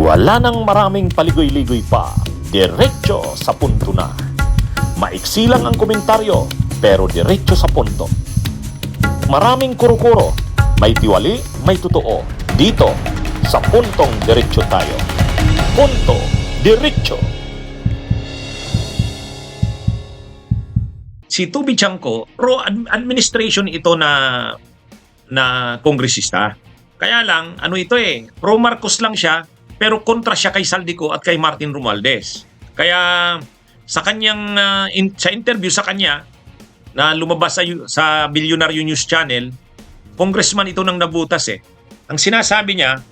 Wala nang maraming paligoy-ligoy pa, diretso sa punto na. Maiksi lang ang komentaryo, pero diretso sa punto. Maraming kuro-kuro, may tiwali, may totoo. Dito, sa puntong diretso tayo. Punto, diretso. Si Tubi Chanco, pro-administration ito na kongresista. Kaya lang, pro-Marcos lang siya, pero kontra siya kay Saldico at kay Martin Romualdez. Kaya sa kanyang sa interview sa kanya na lumabas sa Bilyonaryo News Channel, congressman ito nang nabutas eh. Ang sinasabi niya,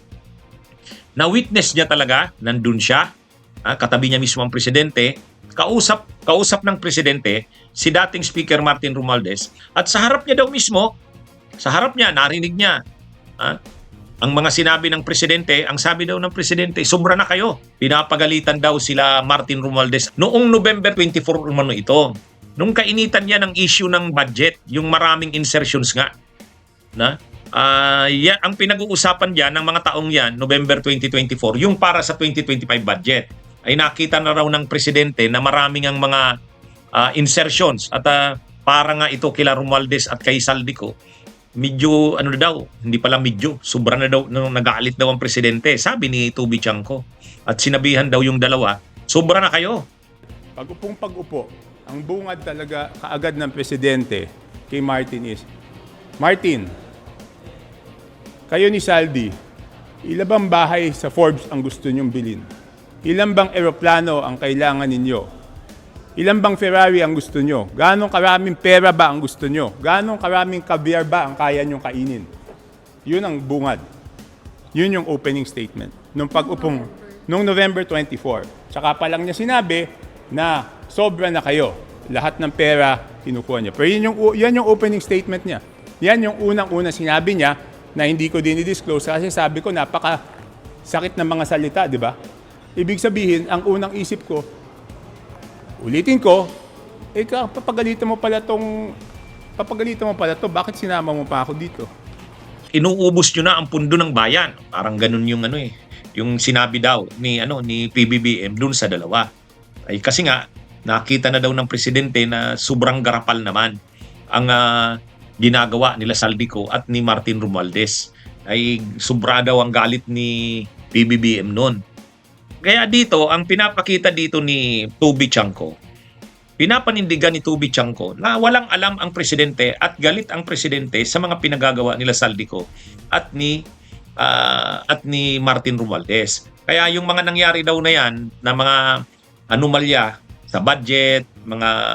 na witness niya talaga, nandun siya, katabi niya mismo ang presidente, kausap ng presidente si dating Speaker Martin Romualdez, at sa harap niya daw mismo, narinig niya ang mga sinabi ng presidente. Ang sabi daw ng presidente, sobra na kayo. Pinapagalitan daw sila Martin Romualdez. Noong November 24 umano ito, nung kainitan niya ng issue ng budget, yung maraming insertions nga. Yan, ang pinag-uusapan diyan ng mga taong yan, November 2024, yung para sa 2025 budget, ay nakita na raw ng presidente na maraming ang mga insertions at para nga ito kila Romualdez at kay Saldico, medyo hindi pala medyo, sobra na daw, nagalit daw ang presidente, sabi ni Tubi Chanco. At sinabihan daw yung dalawa, sobra na kayo. Pag-upo, ang bungad talaga kaagad ng presidente kay Martin is, Martin, kayo ni Saldi, ilan bang bahay sa Forbes ang gusto nyong bilhin? Ilan bang eroplano ang kailangan ninyo? Ilan bang Ferrari ang gusto nyo? Ganong karaming pera ba ang gusto nyo? Ganong karaming caviar ba ang kaya nyong kainin? Yun ang bungad. Yun yung opening statement nung pag-upong nung November 24. Tsaka pa lang niya sinabi na sobra na kayo. Lahat ng pera kinukuha niya. Pero yan yung opening statement niya. Yan yung unang-una sinabi niya na hindi ko din i-disclose kasi sabi ko napaka sakit ng mga salita, di ba? Ibig sabihin, ang unang isip ko, ulitin ko, papagalitan mo pala to, bakit sinama mo pa ako dito? Inuubos nyo na ang pundo ng bayan. Parang ganun yung yung sinabi daw ni PBBM dun sa dalawa. Ay kasi nga nakita na daw ng presidente na sobrang garapal naman ang ginagawa nila Saldico at ni Martin Romualdez. Ay sobra daw ang galit ni PBBM noon. Kaya dito, ang pinapakita dito ni Tubi Chanco, pinapanindigan ni Tubi Chanco na walang alam ang presidente at galit ang presidente sa mga pinagagawa nila Saldico at ni Martin Romualdez. Kaya yung mga nangyari daw na yan, na mga anomalya sa budget, mga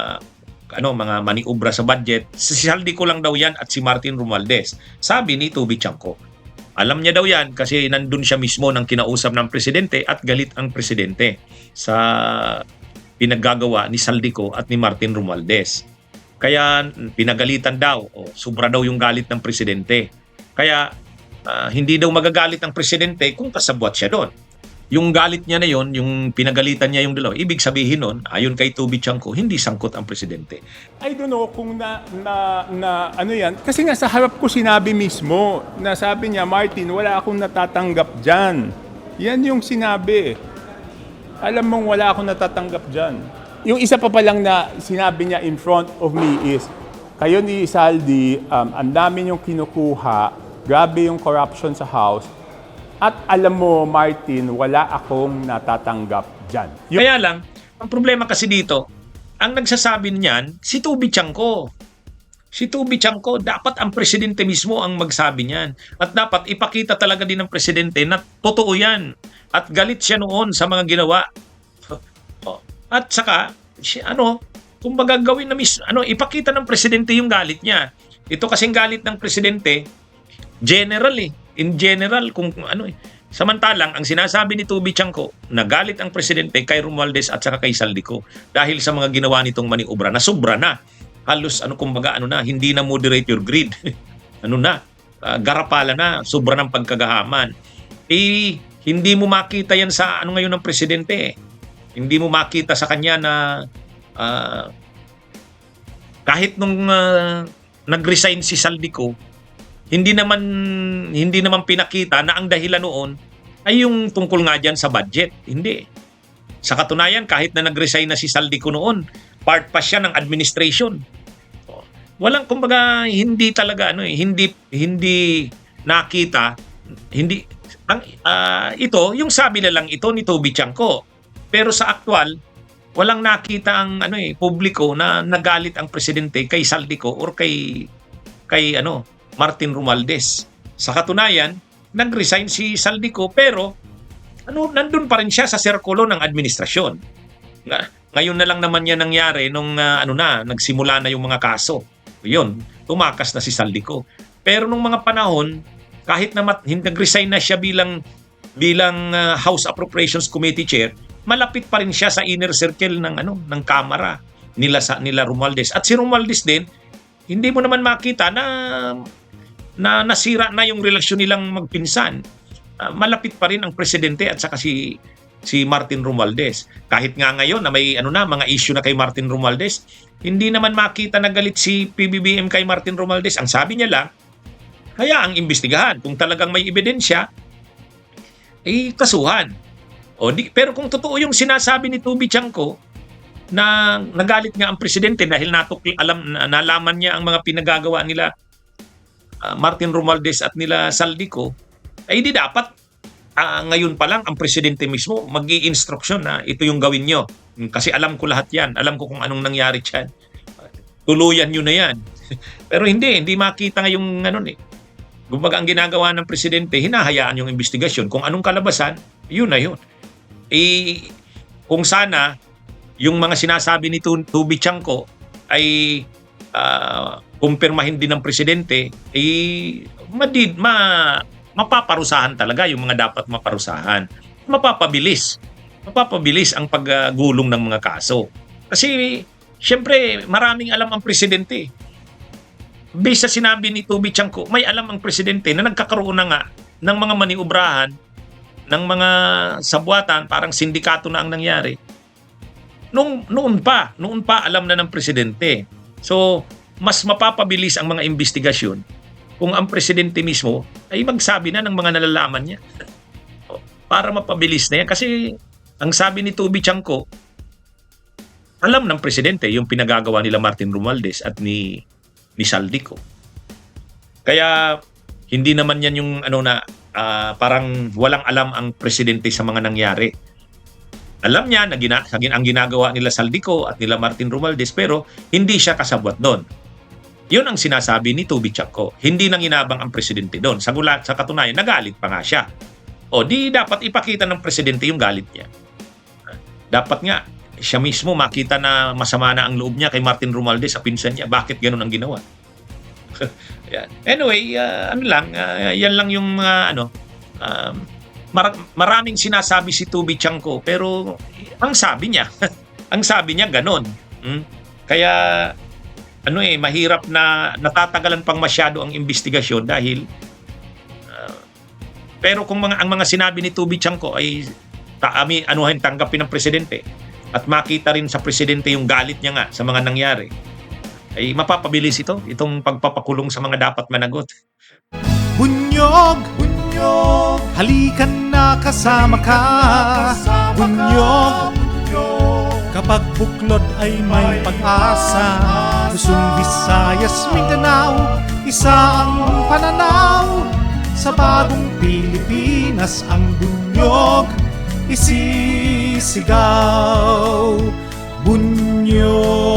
maniobra sa budget, si Saldico lang daw yan at si Martin Romualdez. Sabi ni Tubi Chanco. Alam niya daw yan kasi nandun siya mismo nang kinausap ng presidente at galit ang presidente sa pinaggagawa ni Saldico at ni Martin Romualdez. Kaya pinagalitan daw, sobra daw yung galit ng presidente. Kaya hindi daw magagalit ang presidente kung kasabwat siya doon. Yung galit niya na yon, yung pinagalitan niya yung dalawa, ibig sabihin nun, ayon kay Tubi Chanco, hindi sangkot ang presidente. I don't know kung ano yan. Kasi nga sa harap ko sinabi mismo na sabi niya, Martin, wala akong natatanggap dyan. Yan yung sinabi. Alam mong wala akong natatanggap dyan. Yung isa pa lang na sinabi niya in front of me is, kayo ni Saldi, ang dami yung kinukuha, grabe yung corruption sa House, at alam mo, Martin, wala akong natatanggap dyan. Kaya lang, ang problema kasi dito, ang nagsasabi niyan, si Tubi Chanco. Si Tubi Chanco, dapat ang presidente mismo ang magsabi niyan. At dapat ipakita talaga din ng presidente na totoo yan. At galit siya noon sa mga ginawa. At saka, kumbaga gawin na ipakita ng presidente yung galit niya. Ito kasing galit ng presidente, general in general Samantalang ang sinasabi ni Tubi Chanco, nagalit ang presidente kay Romualdez at saka kay Saldico dahil sa mga ginawa nitong maniobra na sobra na. Halos hindi na moderate your greed. Garapala na, sobra ng pagkagahaman. Hindi mo makita yan sa ngayon ng presidente. Hindi mo makita sa kanya na kahit nung nag-resign si Saldico, hindi naman pinakita na ang dahilan noon ay yung tungkol nga dyan sa budget. Hindi. Sa katunayan, kahit na nag-resign na si Saldico noon, part pa siya ng administration. Walang, kumbaga, hindi talaga, hindi nakita, ito, yung sabi na lang ito ni Toby Chanco. Pero sa aktual, walang nakita ang publiko na nagalit ang presidente kay Saldico or kay Martin Romualdez. Sa katunayan, nag-resign si Saldico pero nandun pa rin siya sa sirkulo ng administrasyon. Ngayon na lang naman yan nangyari nung nagsimula na yung mga kaso. Yun, tumakas na si Saldico. Pero nung mga panahon, kahit na nag-resign na siya bilang House Appropriations Committee Chair, malapit pa rin siya sa inner circle ng Kamara nila Romualdez. At si Romualdez din, hindi mo naman makita na nasira na yung relasyon nilang magpinsan. Malapit pa rin ang presidente at saka si Martin Romualdez. Kahit nga ngayon na may mga issue na kay Martin Romualdez, hindi naman makita na galit si PBBM kay Martin Romualdez. Ang sabi niya lang, hayaang imbestigahan. Kung talagang may ebidensya, kasuhan. Pero kung totoo yung sinasabi ni Toby Chanco na nagalit nga ang presidente dahil nalaman niya ang mga pinagagawa nila Martin Romualdez at nila Saldico, ay di dapat ngayon pa lang ang presidente mismo mag-i-instruction na ito yung gawin nyo. Kasi alam ko lahat yan. Alam ko kung anong nangyari dyan. Tuluyan nyo na yan. Pero hindi makita ngayong Kumbaga ang ginagawa ng presidente, hinahayaan yung investigasyon. Kung anong kalabasan, yun na yun. Kung sana yung mga sinasabi ni Toby Chanco ay kumpirmahin din ng presidente, mapaparusahan talaga yung mga dapat maparusahan. Mapapabilis ang paggulong ng mga kaso. Kasi siyempre maraming alam ang presidente. Based sa sinabi ni Toby Chanco, may alam ang presidente na nagkakaroon na nga ng mga maniobrahan, ng mga sabwatan, parang sindikato na ang nangyari. Noon pa alam na ng presidente. So, mas mapapabilis ang mga investigasyon kung ang presidente mismo ay magsabi na ng mga nalalaman niya. Para mapabilis na yan. Kasi ang sabi ni Toby Chanco, alam ng presidente yung pinagagawa nila Martin Romualdez at ni Saldico. Kaya hindi naman yan yung parang walang alam ang presidente sa mga nangyari. Alam niya na ang ginagawa nila Saldico at nila Martin Romualdez pero hindi siya kasabwat doon. Yun ang sinasabi ni Toby Chanco. Hindi nang inabang ang presidente doon. Sa katunayan, nagalit pa nga siya. Di dapat ipakita ng presidente yung galit niya. Dapat nga, siya mismo makita na masama na ang loob niya kay Martin Romualdez sa pinsan niya. Bakit ganun ang ginawa? Anyway, yan lang yung mga maraming sinasabi si Toby Chanco pero ang sabi niya ganon. Kaya mahirap na natatagalan pang masyado ang investigasyon dahil pero kung ang mga sinabi ni Toby Chanco ay tanggapin ng presidente at makita rin sa presidente yung galit niya nga sa mga nangyari, ay mapapabilis itong pagpapakulong sa mga dapat managot. Bunyog, halikan na kasama ka. Bunyog, kapag buklod ay may pag-asa. Luzon, Visayas, Mindanao, isa ang pananaw. Sa bagong Pilipinas ang bunyog isisigaw. Bunyog.